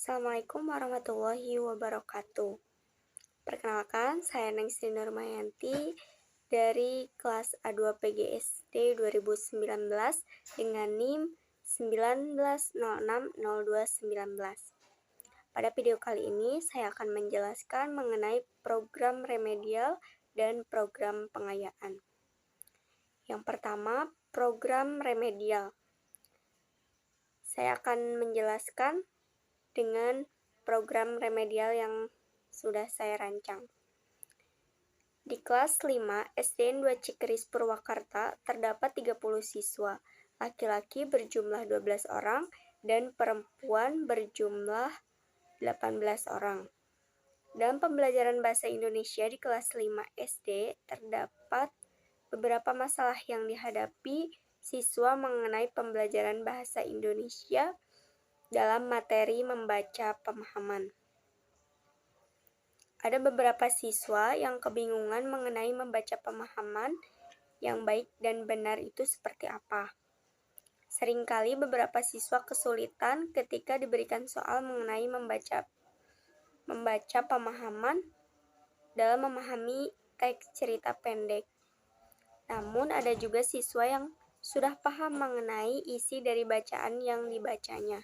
Assalamualaikum warahmatullahi wabarakatuh. Perkenalkan, saya Ningsi Nurmayanti dari kelas A2 PGSD 2019 dengan NIM 19060219. Pada video kali ini, saya akan menjelaskan mengenai program remedial dan program pengayaan. Yang pertama, program remedial. Saya akan menjelaskan dengan program remedial yang sudah saya rancang. Di kelas 5 SDN 2 Cikeris Purwakarta terdapat 30 siswa, laki-laki berjumlah 12 orang dan perempuan berjumlah 18 orang. Dalam pembelajaran bahasa Indonesia di kelas 5 SD terdapat beberapa masalah yang dihadapi siswa mengenai pembelajaran bahasa Indonesia dalam materi membaca pemahaman. Ada beberapa siswa yang kebingungan mengenai membaca pemahaman yang baik dan benar itu seperti apa. Seringkali beberapa siswa kesulitan ketika diberikan soal mengenai membaca pemahaman dalam memahami teks cerita pendek. Namun ada juga siswa yang sudah paham mengenai isi dari bacaan yang dibacanya.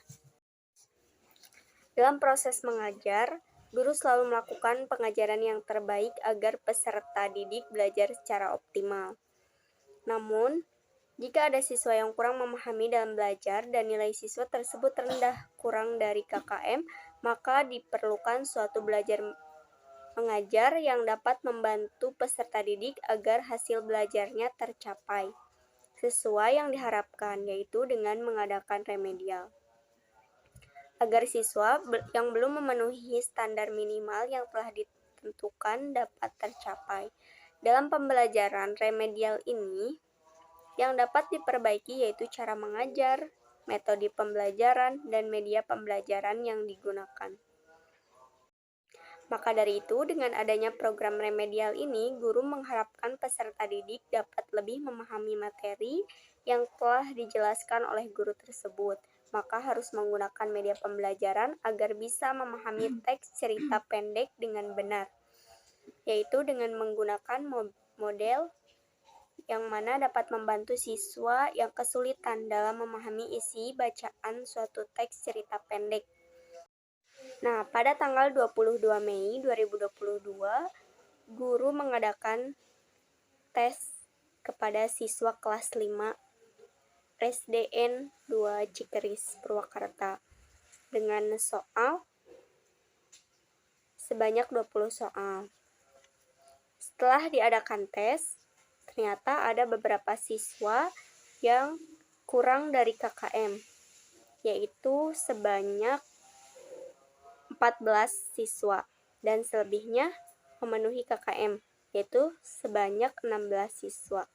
Dalam proses mengajar, guru selalu melakukan pengajaran yang terbaik agar peserta didik belajar secara optimal. Namun, jika ada siswa yang kurang memahami dalam belajar dan nilai siswa tersebut rendah kurang dari KKM, maka diperlukan suatu belajar mengajar yang dapat membantu peserta didik agar hasil belajarnya tercapai sesuai yang diharapkan, yaitu dengan mengadakan remedial. Agar siswa yang belum memenuhi standar minimal yang telah ditentukan dapat tercapai. Dalam pembelajaran remedial ini, yang dapat diperbaiki yaitu cara mengajar, metode pembelajaran, dan media pembelajaran yang digunakan. Maka dari itu, dengan adanya program remedial ini, guru mengharapkan peserta didik dapat lebih memahami materi yang telah dijelaskan oleh guru tersebut. Maka harus menggunakan media pembelajaran agar bisa memahami teks cerita pendek dengan benar, yaitu dengan menggunakan model yang mana dapat membantu siswa yang kesulitan dalam memahami isi bacaan suatu teks cerita pendek. Nah, pada tanggal 22 Mei 2022, guru mengadakan tes kepada siswa kelas 5 SDN 2 Cikeris Purwakarta dengan soal sebanyak 20 soal. Setelah diadakan tes, ternyata ada beberapa siswa yang kurang dari KKM, yaitu sebanyak 14 siswa, dan selebihnya memenuhi KKM, yaitu sebanyak 16 siswa.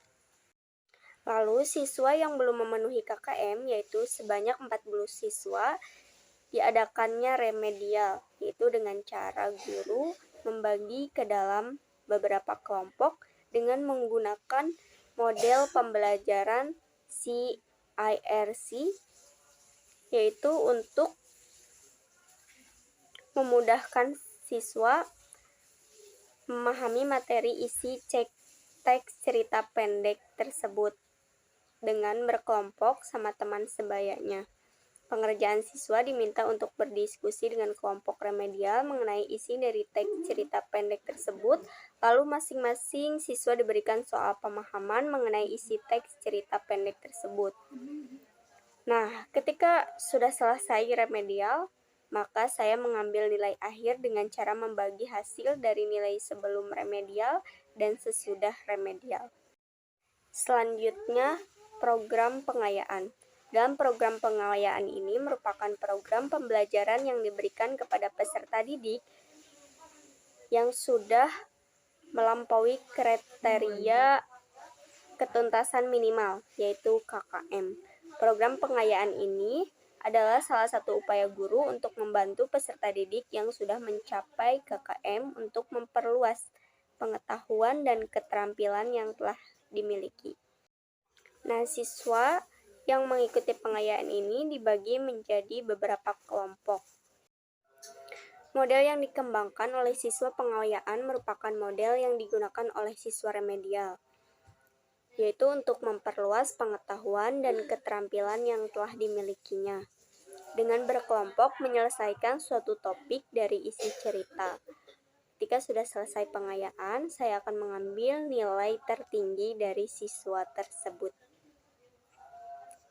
Lalu siswa yang belum memenuhi KKM, yaitu sebanyak 40 siswa, diadakannya remedial, yaitu dengan cara guru membagi ke dalam beberapa kelompok dengan menggunakan model pembelajaran CIRC, yaitu untuk memudahkan siswa memahami materi isi teks cerita pendek tersebut dengan berkelompok sama teman sebayanya. Pengerjaan siswa diminta untuk berdiskusi dengan kelompok remedial mengenai isi dari teks cerita pendek tersebut, lalu masing-masing siswa diberikan soal pemahaman mengenai isi teks cerita pendek tersebut. Nah, ketika sudah selesai remedial, maka saya mengambil nilai akhir dengan cara membagi hasil dari nilai sebelum remedial dan sesudah remedial. Selanjutnya, program pengayaan. Dalam program pengayaan ini merupakan program pembelajaran yang diberikan kepada peserta didik yang sudah melampaui kriteria ketuntasan minimal, yaitu KKM. Program pengayaan ini adalah salah satu upaya guru untuk membantu peserta didik yang sudah mencapai KKM untuk memperluas pengetahuan dan keterampilan yang telah dimiliki. Nah, siswa yang mengikuti pengayaan ini dibagi menjadi beberapa kelompok. Model yang dikembangkan oleh siswa pengayaan merupakan model yang digunakan oleh siswa remedial, yaitu untuk memperluas pengetahuan dan keterampilan yang telah dimilikinya, dengan berkelompok menyelesaikan suatu topik dari isi cerita. Ketika sudah selesai pengayaan, saya akan mengambil nilai tertinggi dari siswa tersebut.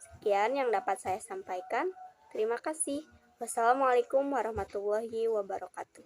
Sekian yang dapat saya sampaikan. Terima kasih. Wassalamualaikum warahmatullahi wabarakatuh.